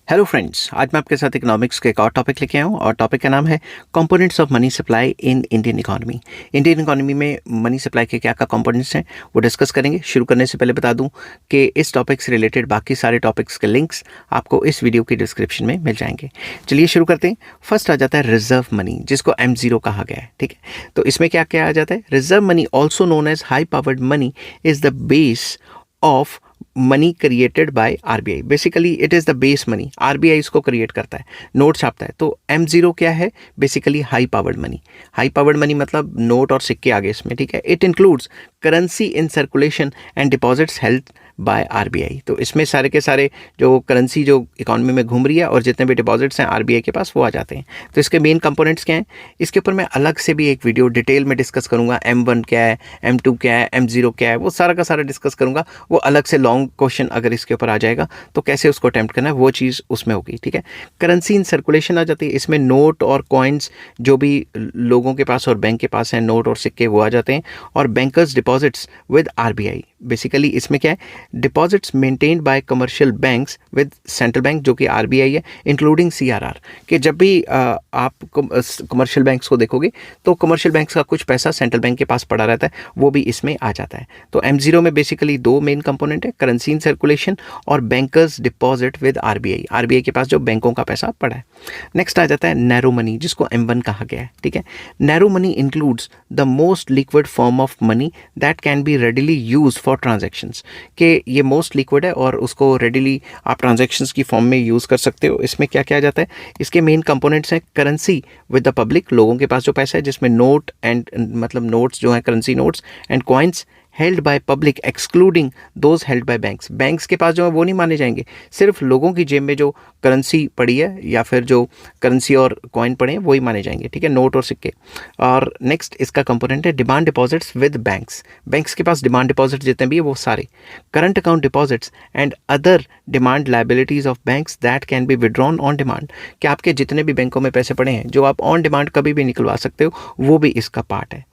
Hello friends, आज मैं आपके साथ इकोनॉमिक्स के एक और टॉपिक लेके आया हूँ और टॉपिक का नाम है components of money supply in Indian economy. Indian economy में मनी सप्लाई के क्या क्या कंपोनेंट्स हैं वो डिस्कस करेंगे। शुरू करने से पहले बता दूं कि इस टॉपिक से रिलेटेड बाकी सारे टॉपिक्स के लिंक्स आपको इस वीडियो की डिस्क्रिप्शन में मिल जाएंगे। चलिए शुरू करते हैं। फर्स्ट आ जाता है रिजर्व मनी, जिसको M0 कहा गया है। ठीक है, तो इसमें क्या क्या आ जाता है? Reserve money also known as high powered money is the base of money created by RBI. Basically it is the base money, RBI इसको क्रिएट करता है, नोट छापता है। तो M0 क्या है? Basically high powered money. High powered money मतलब note और सिक्के आगे इसमें। ठीक है, it includes currency in circulation and deposits held by RBI. तो इसमें सारे के सारे जो करेंसी जो इकोनॉमी में घूम रही है और जितने भी डिपॉजिट्स हैं आरबीआई के पास वो आ जाते हैं। तो इसके मेन कंपोनेंट्स क्या हैं? इसके ऊपर मैं अलग से भी एक वीडियो डिटेल में डिस्कस करूंगा। M1 क्या है, M2 क्या है, M0 क्या है, वो सारा का सारा डिस्कस करूंगा। वो अलग से लॉन्ग क्वेश्चन अगर इसके ऊपर आ जाएगा तो कैसे उसको अटेम्प्ट करना है वो चीज़ उसमें होगी। ठीक है, करेंसी इन सर्कुलेशन आ जाती है। इसमें नोट और कॉइन्स जो भी लोगों के पास और बैंक के पास हैं, नोट और सिक्के, वो आ जाते हैं। और bankers deposits with RBI. Basically इसमें क्या है? Deposits maintained by commercial banks with central bank, जो कि आरबीआई है, इंक्लूडिंग सीआरआर। कि जब भी आप कमर्शियल बैंक्स को देखोगे तो कमर्शियल बैंक्स का कुछ पैसा सेंट्रल बैंक के पास पड़ा रहता है, वो भी इसमें आ जाता है। तो M0 में बेसिकली दो मेन कंपोनेंट है, करेंसी इन सर्कुलेशन और bankers deposit with RBI. RBI के पास जो बैंकों का पैसा पड़ा है। नेक्स्ट आ जाता है नैरो मनी, जिसको M1 कहा गया है। ठीक है, narrow money includes the most liquid form of money that can B readily use for transactions. कि ये मोस्ट लिक्विड है और उसको रेडिली आप ट्रांजेक्शंस की फॉर्म में यूज़ कर सकते हो। इसमें क्या क्या आ जाता है? इसके मेन कंपोनेंट्स हैं करेंसी विद द पब्लिक, लोगों के पास जो पैसा है, जिसमें नोट एंड मतलब नोट्स जो हैं, currency notes and coins held by public excluding those held by banks. Banks के पास जो है वो नहीं माने जाएंगे, सिर्फ लोगों की जेब में जो करेंसी पड़ी है या फिर जो करेंसी और कॉइन पड़े हैं वही माने जाएंगे। ठीक है, नोट और सिक्के। और नेक्स्ट इसका कंपोनेंट है demand deposits with banks. Banks के पास डिमांड डिपॉजिट जितने भी है वो सारे। Current account deposits and other demand liabilities of banks that can be withdrawn on demand. कि आपके जितने भी बैंकों में पैसे पड़े हैं जो आप ऑन डिमांड कभी भी निकलवा सकते हो, वो भी इसका पार्ट है।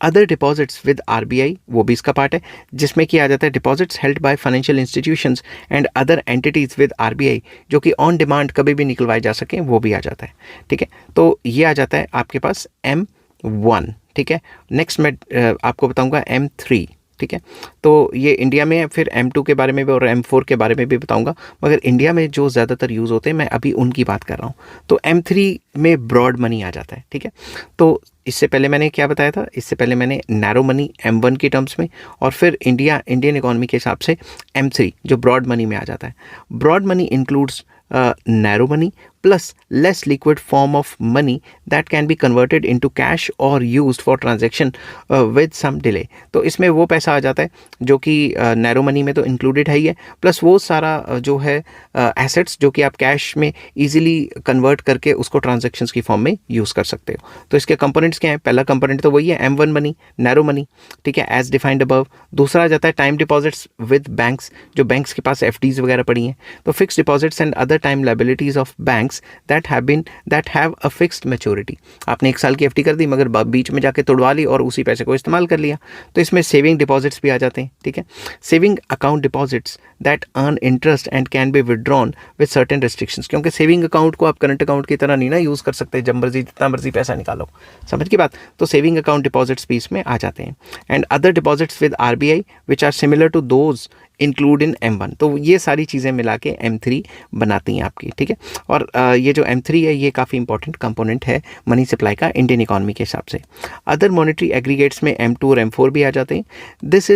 अदर डिपॉजिट्स विद आरबीआई, वो भी इसका पार्ट है, जिसमें कि आ जाता है deposits held by financial institutions and other entities with RBI, जो कि ऑन डिमांड कभी भी निकलवाए जा सकें, वो भी आ जाता है। ठीक है, तो ये आ जाता है आपके पास M1। ठीक है, नेक्स्ट मैं आपको बताऊंगा M3। ठीक है, तो ये इंडिया में है। फिर M2 के बारे में भी और M4 के बारे में भी बताऊंगा, मगर इंडिया में जो ज़्यादातर यूज़ होते हैं मैं अभी उनकी बात कर रहा हूँ। तो M3 में ब्रॉड मनी आ जाता है। ठीक है, तो इससे पहले मैंने क्या बताया था? इससे पहले मैंने नैरो मनी M1 के टर्म्स में, और फिर इंडियन इकोनॉमी के हिसाब से M3 जो ब्रॉड मनी में आ जाता है। Broad money includes narrow money plus less liquid form of money that can be converted into cash और used for transaction with some delay. तो इसमें वो पैसा आ जाता है जो कि नैरो मनी में तो इंक्लूडेड है ही है, प्लस वो सारा जो है एसेट्स जो कि आप कैश में इजीली कन्वर्ट करके उसको ट्रांजैक्शंस की फॉर्म में यूज़ कर सकते हो। तो इसके कंपोनेंट्स क्या हैं? पहला कंपोनेंट तो वही है M1 मनी, नैरो मनी। ठीक है, एज डिफाइंड अबव। दूसरा आ जाता है टाइम डिपॉजिट्स विद बैंक्स, जो बैंक्स के पास FDs वगैरह पड़ी हैं। तो fix deposits and other time liabilities of banks that have a fixed maturity। आपने 1 साल की FD कर दी मगर बीच में जाके तोड़वा ली और उसी पैसे को इस्तेमाल कर लिया। तो इसमें सेविंग डिपॉजिट्स भी आ जाते हैं। ठीक है, saving account deposits that earn interest and can be withdrawn with certain restrictions. क्योंकि सेविंग अकाउंट को आप करंट अकाउंट की तरह नहीं ना यूज़ कर सकते, जब मर्जी जितना मर्जी पैसा निकालो। समझ की बात? तो सेविंग अकाउंट डिपॉजिट्स भी इसमें आ जाते हैं। And other deposits with RBI which are similar to those include in M1। तो ये सारी चीज़ें मिला के M3 बनाती हैं आपकी। ठीक है, और ये जो M3 है ये काफ़ी इंपॉर्टेंट कंपोनेंट है मनी सप्लाई का इंडियन इकोनॉमी के हिसाब से। अदर मॉनेटरी एग्रीगेट्स में M2 और M4 भी आ जाते हैं। This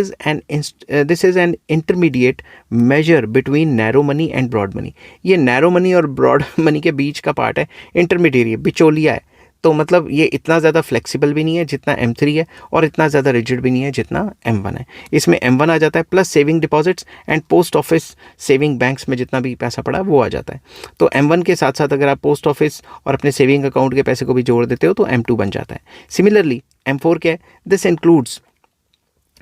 is an intermediate measure between narrow money and broad money. ये नैरो मनी और ब्रॉड मनी के बीच का पार्ट है, इंटरमीडिएट, बिचौलिया है। तो मतलब ये इतना ज़्यादा फ्लेक्सिबल भी नहीं है जितना M3 है और इतना ज़्यादा रिजिड भी नहीं है जितना M1 है। इसमें M1 आ जाता है plus saving deposits and post office saving banks में जितना भी पैसा पड़ा वो आ जाता है। तो M1 के साथ साथ अगर आप पोस्ट ऑफिस और अपने सेविंग अकाउंट के पैसे को भी जोड़ देते हो तो M2 बन जाता है। सिमिलरली M4 क्या है? This includes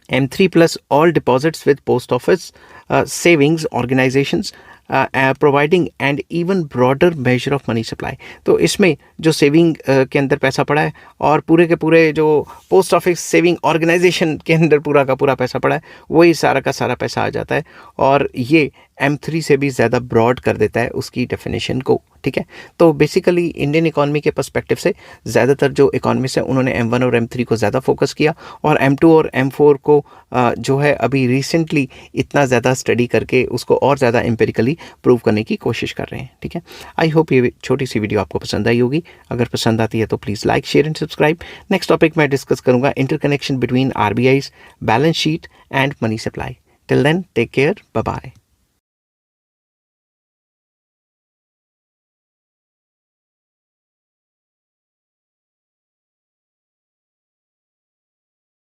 M3 plus all deposits with post office savings organizations providing and even broader measure of money supply. तो इसमें जो सेविंग के अंदर पैसा पड़ा है और पूरे के पूरे जो पोस्ट ऑफिस सेविंग ऑर्गेनाइजेशन के अंदर पूरा का पूरा पैसा पड़ा है, वही सारा का सारा पैसा आ जाता है। और ये M3 से भी ज़्यादा ब्रॉड कर देता है उसकी डेफिनेशन को, ठीक है। तो बेसिकली इंडियन इकॉनमी के पर्सपेक्टिव से ज़्यादातर जो इकॉनमिस्ट हैं उन्होंने M1 और M3 को ज़्यादा फोकस किया, और M2 और M4 को जो है अभी रिसेंटली इतना ज़्यादा स्टडी करके उसको और ज़्यादा एम्पेरिकली प्रूव करने की कोशिश कर रहे हैं, ठीक है। आई होप ये छोटी सी वीडियो आपको पसंद आई होगी। अगर पसंद आती है तो please like, share and subscribe. Next topic मैं डिस्कस करूंगा interconnection between RBI's balance sheet and money supply. Till then take care, bye bye.